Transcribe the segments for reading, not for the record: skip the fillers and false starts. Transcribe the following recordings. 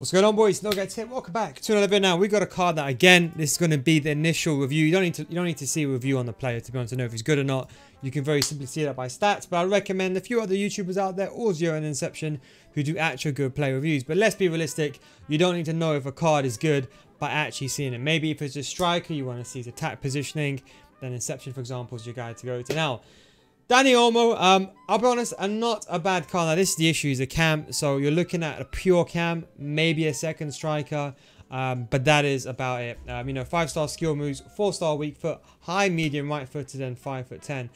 What's going on, boys? No guys here. Welcome back to another video. Now we got a card that, again, this is going to be the initial review. You don't need to see a review on the player to be honest to know if he's good or not. You can very simply see that by stats. But I recommend a few other YouTubers out there, or Zero and Inception, who do actual good player reviews. But let's be realistic. You don't need to know if a card is good by actually seeing it. Maybe if it's a striker, you want to see his attack positioning. Then Inception, for example, is your guide to go to. Now, Dani Olmo, I'll be honest, not a bad card. Now, this is the issue, is a cam. So you're looking at a pure cam, maybe a second striker, but that is about it. 5-star skill moves, 4-star weak foot, high, medium, right footed, and 5'10".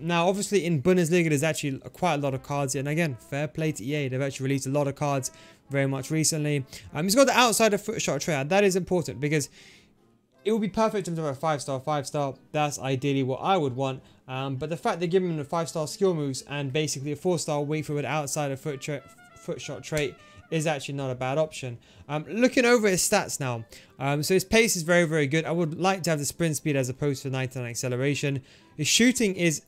Now, obviously, in Bundesliga, there's actually quite a lot of cards here. And again, fair play to EA. They've actually released a lot of cards very much recently. He's got the outside of foot shot trait. That is important because it would be perfect to have a 5-star. That's ideally what I would want. But the fact they're giving him the 5-star skill moves and basically a 4-star weak foot with outside of foot shot trait is actually not a bad option. Looking over his stats now. So his pace is very, very good. I would like to have the sprint speed as opposed to 99 acceleration. His shooting is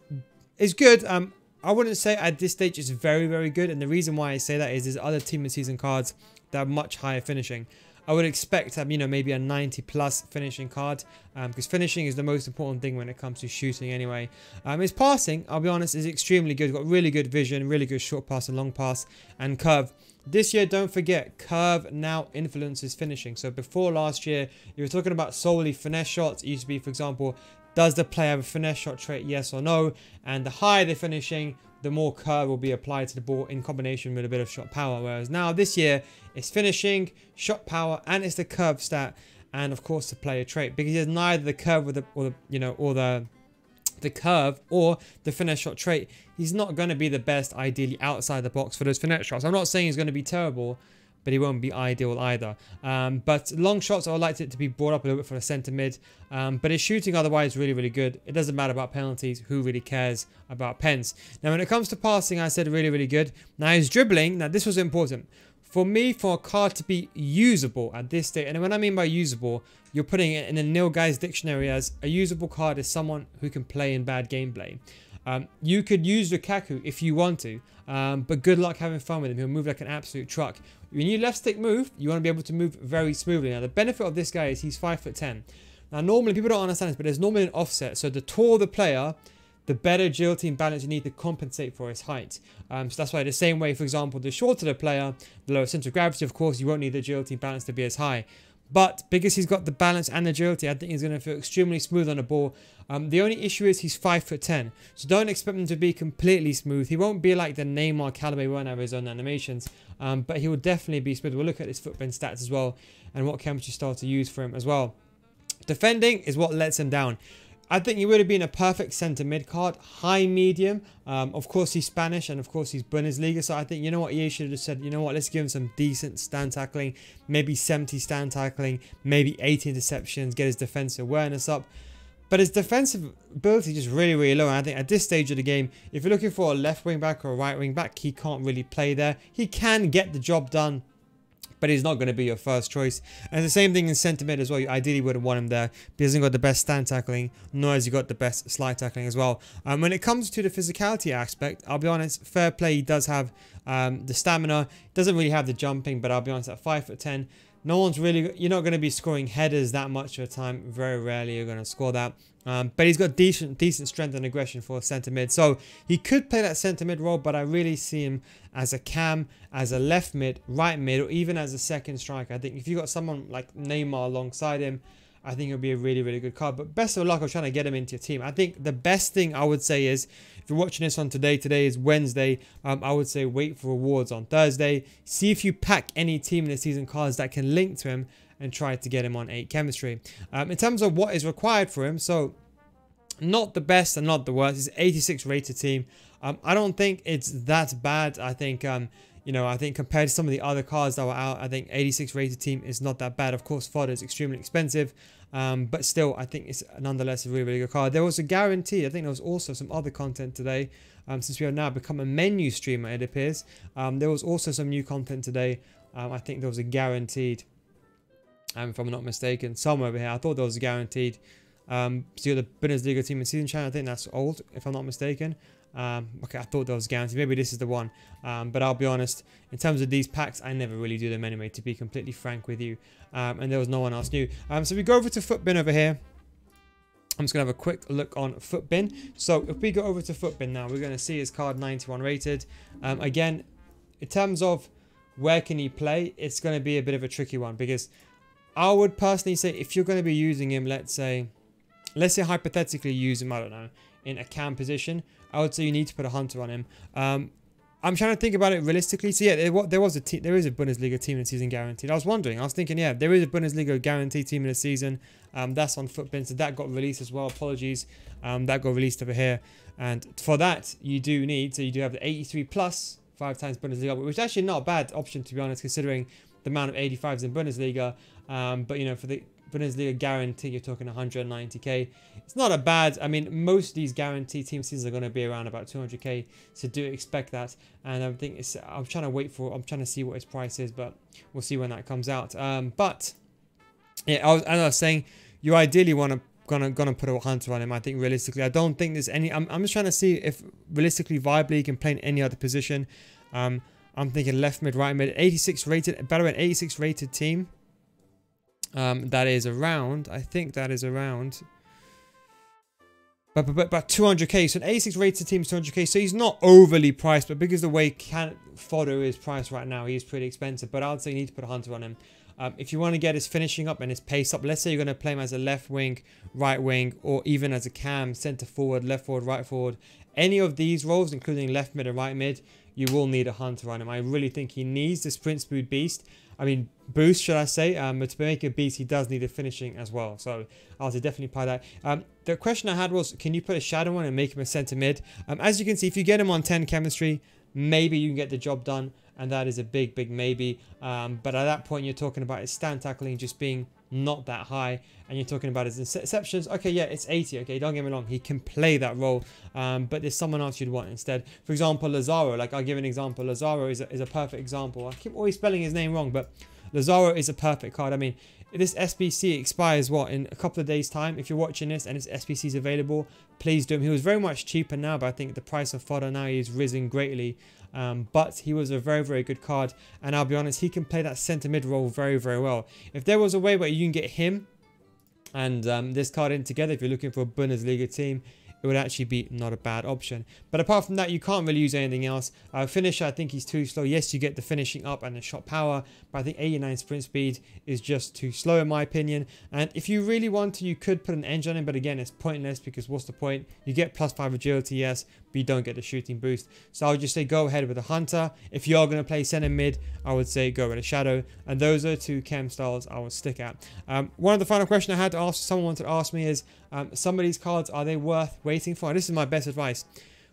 good. I wouldn't say at this stage it's very, very good. And the reason why I say that is there's other team of season cards that are much higher finishing. I would expect to have, maybe a 90+ finishing card, because finishing is the most important thing when it comes to shooting anyway. His passing, I'll be honest, is extremely good. He's got really good vision, really good short pass and long pass, and curve. This year, don't forget, curve now influences finishing. So before last year, you were talking about solely finesse shots. It used to be, for example, does the player have a finesse shot trait, yes or no? And the higher the finishing, the more curve will be applied to the ball in combination with a bit of shot power. Whereas now this year, it's finishing, shot power, and it's the curve stat, and of course the player trait, because he has neither the curve the curve or the finesse shot trait. He's not going to be the best ideally outside the box for those finesse shots. I'm not saying he's going to be terrible, but he won't be ideal either. But long shots, I would like it to be brought up a little bit for the centre mid. But his shooting otherwise really, really good. It doesn't matter about penalties. Who really cares about pens? Now, when it comes to passing, I said really, really good. Now, his dribbling, now this was important. For me, for a card to be usable at this stage, and when I mean by usable, you're putting it in a nil guys dictionary as a usable card is someone who can play in bad gameplay. You could use Lukaku if you want to, but good luck having fun with him. He'll move like an absolute truck. When you left stick move, you want to be able to move very smoothly. Now, the benefit of this guy is he's 5'10". Now, normally, people don't understand this, but there's normally an offset. So the taller the player, the better agility and balance you need to compensate for his height. So that's why the same way, for example, the shorter the player, the lower center of gravity, of course, you won't need the agility and balance to be as high. But because he's got the balance and agility, I think he's going to feel extremely smooth on the ball. The only issue is he's 5'10". So don't expect him to be completely smooth. He won't be like the Neymar caliber, he won't have his own animations. But he will definitely be smooth. We'll look at his footprint stats as well and what chemistry style to use for him as well. Defending is what lets him down. I think he would have been a perfect centre mid card, high medium. Of course, he's Spanish and of course he's Bundesliga. So I think, you know what, EA should have said, you know what, let's give him some decent stand tackling, maybe 70 stand tackling, maybe 80 interceptions, get his defensive awareness up. But his defensive ability is just really, really low. And I think at this stage of the game, if you're looking for a left wing back or a right wing back, he can't really play there. He can get the job done, but he's not going to be your first choice. And the same thing in centre mid as well. You ideally wouldn't want him there because he hasn't got the best stand tackling, nor has he got the best slide tackling as well. When it comes to the physicality aspect, I'll be honest, fair play. He does have the stamina. Doesn't really have the jumping, but I'll be honest, at 5'10", no one's really, you're not going to be scoring headers that much of the time. Very rarely you're going to score that. But he's got decent strength and aggression for centre mid. So he could play that centre mid role, but I really see him as a cam, as a left mid, right mid, or even as a second striker. I think if you got someone like Neymar alongside him, I think it'll be a really, really good card. But best of luck on trying to get him into your team. I think the best thing I would say is, if you're watching this on today is Wednesday, I would say wait for rewards on Thursday. See if you pack any team in the season cards that can link to him and try to get him on 8 chemistry. In terms of what is required for him, so not the best and not the worst. It's 86 rated team. I don't think it's that bad. I think I think compared to some of the other cards that were out, I think 86 rated team is not that bad. Of course, fodder is extremely expensive, but still, I think it's nonetheless a really, really good card. There was a guarantee. I think there was also some other content today, since we have now become a menu streamer, it appears. There was also some new content today. I think there was a guaranteed, if I'm not mistaken, somewhere over here. I thought there was a guaranteed. So you're the Bundesliga team in season channel. I think that's old, if I'm not mistaken. Okay, I thought that was guaranteed. Maybe this is the one. But I'll be honest, in terms of these packs, I never really do them anyway, to be completely frank with you. And there was no one else new. So we go over to Footbin over here. I'm just going to have a quick look on Footbin. So if we go over to Footbin now, we're going to see his card 91 rated. Again, in terms of where can he play, it's going to be a bit of a tricky one, because I would personally say if you're going to be using him, let's say hypothetically use him, I don't know, in a cam position, I would say you need to put a hunter on him. I'm trying to think about it realistically. So yeah, there is a Bundesliga team in the season guaranteed. I was thinking, yeah, there is a Bundesliga guaranteed team in the season. That's on Footbin, so that got released as well. Apologies, that got released over here. And for that, you do have the 83 plus 5 times Bundesliga, which is actually not a bad option, to be honest, considering the amount of 85s in Bundesliga. But you know, for the Bundesliga guarantee, you're talking 190k. It's not a bad. I mean, most of these guaranteed team seasons are going to be around about 200k, so do expect that. And I think I'm trying to see what his price is, but we'll see when that comes out. But yeah, as I was saying, you ideally gonna put a hunter on him. I think realistically, I don't think there's any. I'm just trying to see if realistically, viably, he can play in any other position. I'm thinking left mid, right mid, 86 rated. By the way, an 86 rated team. That is around, I think that is around but 200k. So an 86 rated team is 200k, so he's not overly priced, but because the way fodder is priced right now, he's pretty expensive. But I would say you need to put a hunter on him. If you want to get his finishing up and his pace up, let's say you're going to play him as a left wing, right wing, or even as a cam, center forward, left forward, right forward, any of these roles, including left mid and right mid, you will need a hunter on him. I really think he needs the sprint speed boost, should I say. But to make a beast, he does need a finishing as well. So I'll definitely apply that. The question I had was, can you put a shadow on and make him a center mid? As you can see, if you get him on 10 chemistry, maybe you can get the job done. And that is a big maybe. But at that point, you're talking about his stand tackling just being not that high, and you're talking about his interceptions. Okay, yeah, it's 80. Okay, don't get me wrong, he can play that role, but there's someone else you'd want instead. For example, Lazaro. Like, I'll give an example. Lazaro is a perfect example. I keep always spelling his name wrong, but Lazaro is a perfect card. I mean, this SBC expires in a couple of days time. If you're watching this and its SBC is available, please do him. He was very much cheaper now, but I think the price of fodder now is risen greatly. But he was a very good card, and I'll be honest, he can play that center mid role very well. If there was a way where you can get him and this card in together, if you're looking for a Bundesliga team, it would actually be not a bad option. But apart from that, you can't really use anything else. Finisher, I think he's too slow. Yes, you get the finishing up and the shot power, but I think 89 sprint speed is just too slow in my opinion. And if you really want to, you could put an engine on him, but again, it's pointless, because what's the point? You get +5 agility, yes, but you don't get the shooting boost. So I would just say go ahead with a hunter. If you are going to play center mid, I would say go with a shadow. And those are 2 chem styles I would stick at. One of the final questions I had to ask, someone wanted to ask me, is some of these cards, are they worth waiting for? And this is my best advice.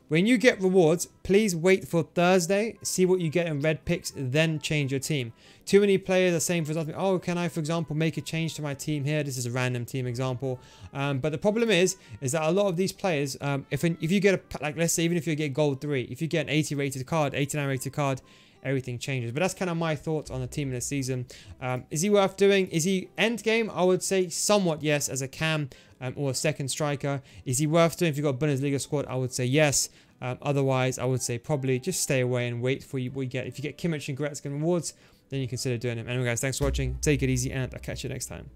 When you get rewards, please wait for Thursday, see what you get in red picks, then change your team. Too many players are saying, for example, oh, can I, for example, make a change to my team here? This is a random team example. But the problem is that a lot of these players, if you get like, let's say, even if you get gold 3, if you get an 80 rated card, 89 rated card, everything changes. But that's kind of my thoughts on the team in the season. Is he worth doing? Is he end game? I would say somewhat yes, as a cam or a second striker. Is he worth doing? If you've got a Bundesliga squad, I would say yes. Otherwise, I would say probably just stay away and wait for what you get. If you get Kimmich and Goretzka rewards, then you consider doing him. Anyway, guys, thanks for watching. Take it easy, and I'll catch you next time.